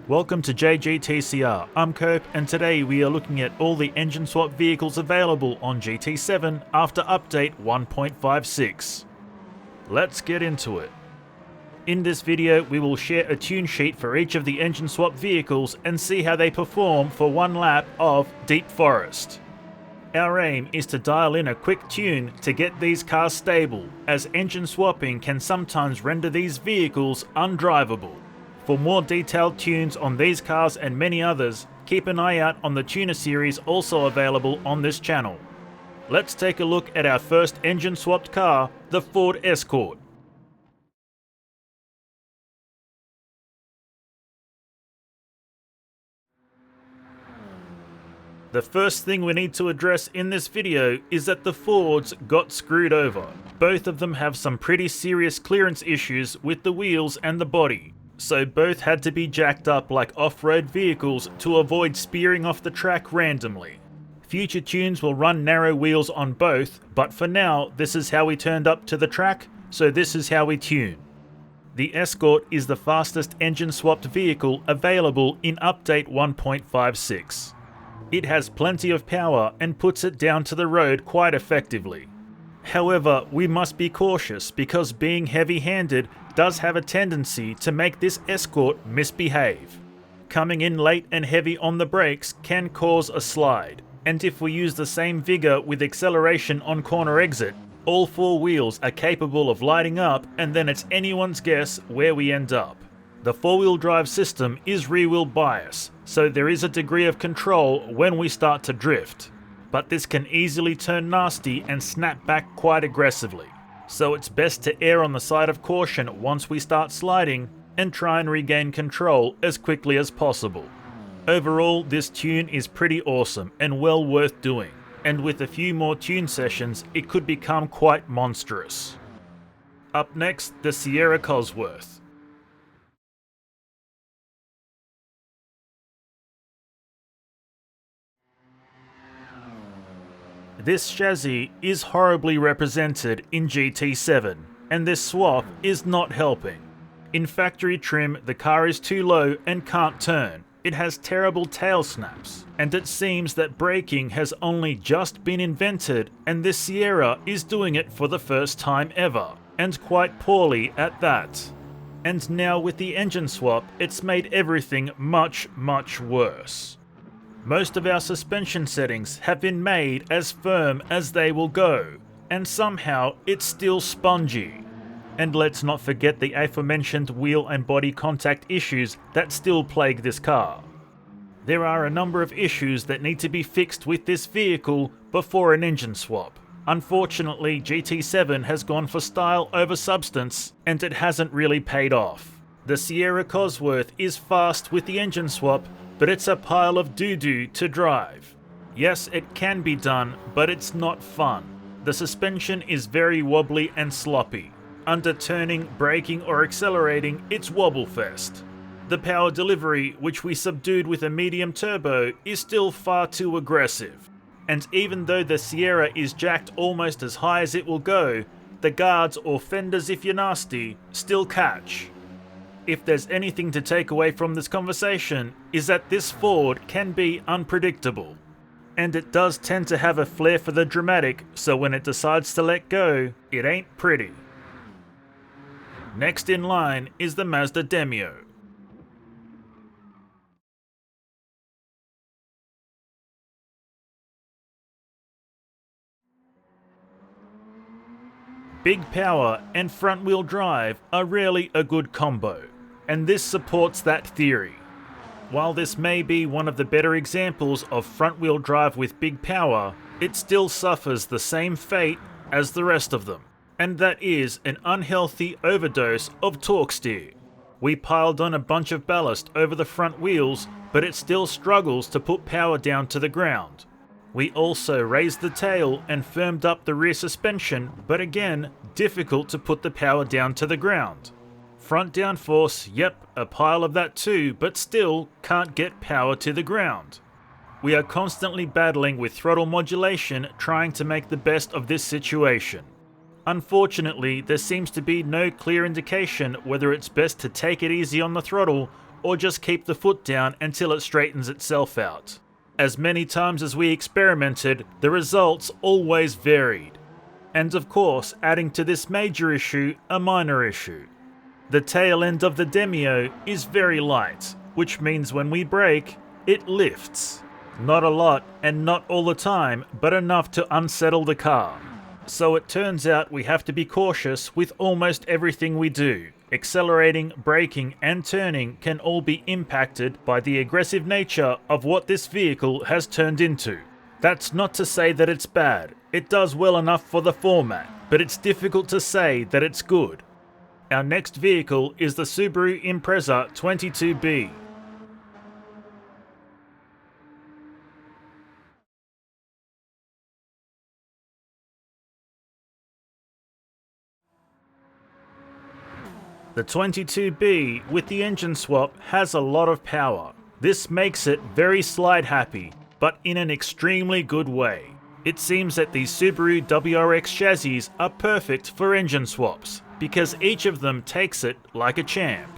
Welcome to JGTCR, I'm Coupe, and today we are looking at all the engine swap vehicles available on GT7 after update 1.56. Let's get into it. In this video we will share a tune sheet for each of the engine swap vehicles and see how they perform for one lap of Deep Forest. Our aim is to dial in a quick tune to get these cars stable, as engine swapping can sometimes render these vehicles undrivable. For more detailed tunes on these cars and many others, keep an eye out on the tuner series also available on this channel. Let's take a look at our first engine swapped car, the Ford Escort. The first thing we need to address in this video is that the Fords got screwed over. Both of them have some pretty serious clearance issues with the wheels and the body, so both had to be jacked up like off-road vehicles to avoid spearing off the track randomly. Future tunes will run narrow wheels on both, but for now this is how we turned up to the track, so this is how we tune. The Escort is the fastest engine swapped vehicle available in update 1.56. It has plenty of power and puts it down to the road quite effectively. However, we must be cautious because being heavy-handed does have a tendency to make this Escort misbehave. Coming in late and heavy on the brakes can cause a slide, and if we use the same vigor with acceleration on corner exit, all four wheels are capable of lighting up, and then it's anyone's guess where we end up. The four-wheel drive system is rear-wheel bias, so there is a degree of control when we start to drift, but this can easily turn nasty and snap back quite aggressively, so it's best to err on the side of caution once we start sliding and try and regain control as quickly as possible. Overall, this tune is pretty awesome and well worth doing, and with a few more tune sessions it could become quite monstrous. Up next, the Sierra Cosworth. This chassis is horribly represented in GT7, and this swap is not helping. In factory trim, the car is too low and can't turn. It has terrible tail snaps, and it seems that braking has only just been invented, and this Sierra is doing it for the first time ever, and quite poorly at that. And now with the engine swap, it's made everything much worse. Most of our suspension settings have been made as firm as they will go, and somehow it's still spongy. And let's not forget the aforementioned wheel and body contact issues that still plague this car. There are a number of issues that need to be fixed with this vehicle before an engine swap. Unfortunately, GT7 has gone for style over substance, and it hasn't really paid off. The Sierra Cosworth is fast with the engine swap, but it's a pile of doo-doo to drive. Yes, it can be done, but it's not fun. The suspension is very wobbly and sloppy. Under turning, braking or accelerating, it's wobble fest. The power delivery, which we subdued with a medium turbo, is still far too aggressive. And even though the Sierra is jacked almost as high as it will go, the guards or fenders if you're nasty still catch. If there's anything to take away from this conversation, is that this Ford can be unpredictable. And it does tend to have a flair for the dramatic, so when it decides to let go, it ain't pretty. Next in line is the Mazda Demio. Big power and front-wheel drive are rarely a good combo, and this supports that theory. While this may be one of the better examples of front-wheel drive with big power, it still suffers the same fate as the rest of them, and that is an unhealthy overdose of torque steer. We piled on a bunch of ballast over the front wheels, but it still struggles to put power down to the ground. We also raised the tail and firmed up the rear suspension, but again, difficult to put the power down to the ground. Front downforce, yep, a pile of that too, but still can't get power to the ground. We are constantly battling with throttle modulation, trying to make the best of this situation. Unfortunately, there seems to be no clear indication whether it's best to take it easy on the throttle or just keep the foot down until it straightens itself out. As many times as we experimented, the results always varied. And of course, adding to this major issue, a minor issue. The tail end of the Demio is very light, which means when we brake, it lifts. Not a lot and not all the time, but enough to unsettle the car. So it turns out we have to be cautious with almost everything we do. Accelerating, braking and turning can all be impacted by the aggressive nature of what this vehicle has turned into. That's not to say that it's bad. It does well enough for the format, but it's difficult to say that it's good. Our next vehicle is the Subaru Impreza 22B. The 22B with the engine swap has a lot of power. This makes it very slide happy, but in an extremely good way. It seems that these Subaru WRX chassis are perfect for engine swaps, because each of them takes it like a champ.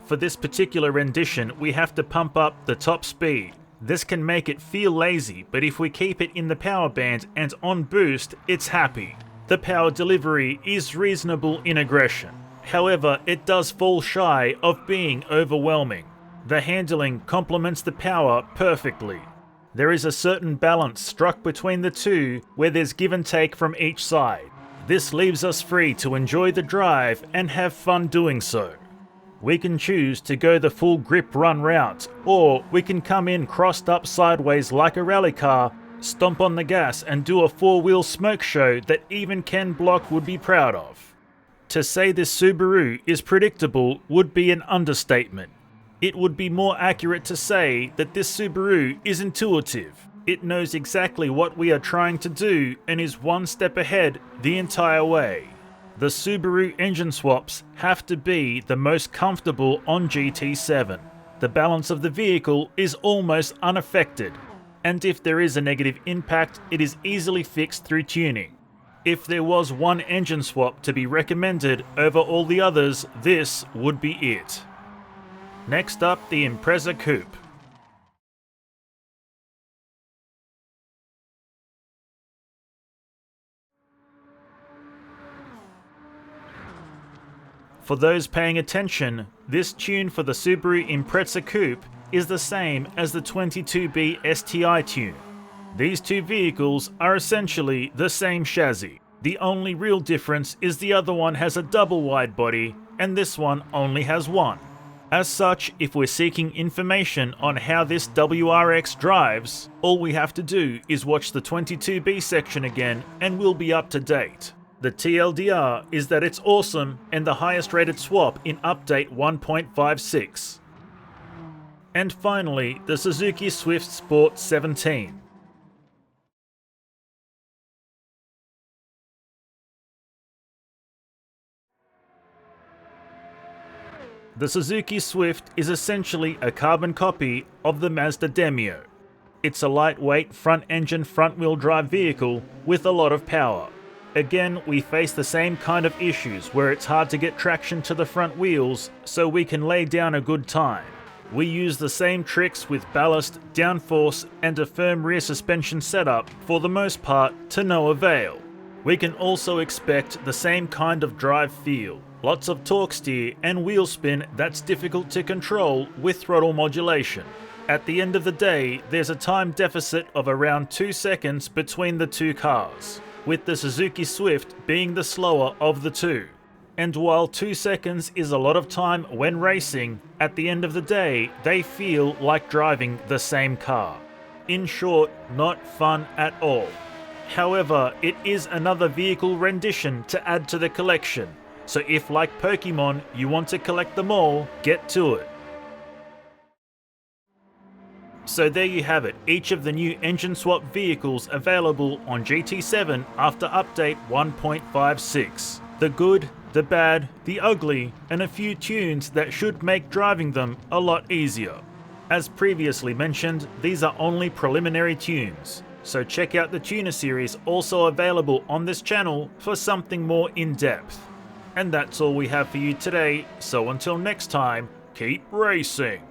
For this particular rendition, we have to pump up the top speed. This can make it feel lazy, but if we keep it in the power band and on boost, it's happy. The power delivery is reasonable in aggression. However, it does fall shy of being overwhelming. The handling complements the power perfectly. There is a certain balance struck between the two where there's give and take from each side. This leaves us free to enjoy the drive and have fun doing so. We can choose to go the full grip run route, or we can come in crossed up sideways like a rally car, stomp on the gas and do a four-wheel smoke show that even Ken Block would be proud of. To say this Subaru is predictable would be an understatement. It would be more accurate to say that this Subaru is intuitive. It knows exactly what we are trying to do and is one step ahead the entire way. The Subaru engine swaps have to be the most comfortable on GT7. The balance of the vehicle is almost unaffected, and if there is a negative impact, it is easily fixed through tuning. If there was one engine swap to be recommended over all the others, this would be it. Next up, the Impreza Coupe. For those paying attention, this tune for the Subaru Impreza Coupe is the same as the 22B STI tune. These two vehicles are essentially the same chassis. The only real difference is the other one has a double wide body and this one only has one. As such, if we're seeking information on how this WRX drives, all we have to do is watch the 22B section again and we'll be up to date. The TLDR is that it's awesome and the highest rated swap in update 1.56. And finally, the Suzuki Swift Sport 17. The Suzuki Swift is essentially a carbon copy of the Mazda Demio. It's a lightweight front-engine front-wheel drive vehicle with a lot of power. Again, we face the same kind of issues where it's hard to get traction to the front wheels, so we can lay down a good time. We use the same tricks with ballast, downforce, and a firm rear suspension setup for the most part to no avail. We can also expect the same kind of drive feel. Lots of torque steer and wheel spin that's difficult to control with throttle modulation. At the end of the day, there's a time deficit of around 2 seconds between the two cars, with the Suzuki Swift being the slower of the two. And while 2 seconds is a lot of time when racing, at the end of the day, they feel like driving the same car. In short, not fun at all. However, it is another vehicle rendition to add to the collection. So if, like Pokemon, you want to collect them all, get to it. So there you have it, each of the new engine swap vehicles available on GT7 after update 1.56. The good, the bad, the ugly, and a few tunes that should make driving them a lot easier. As previously mentioned, these are only preliminary tunes, so check out the tuner series also available on this channel for something more in-depth. And that's all we have for you today, so until next time, keep racing.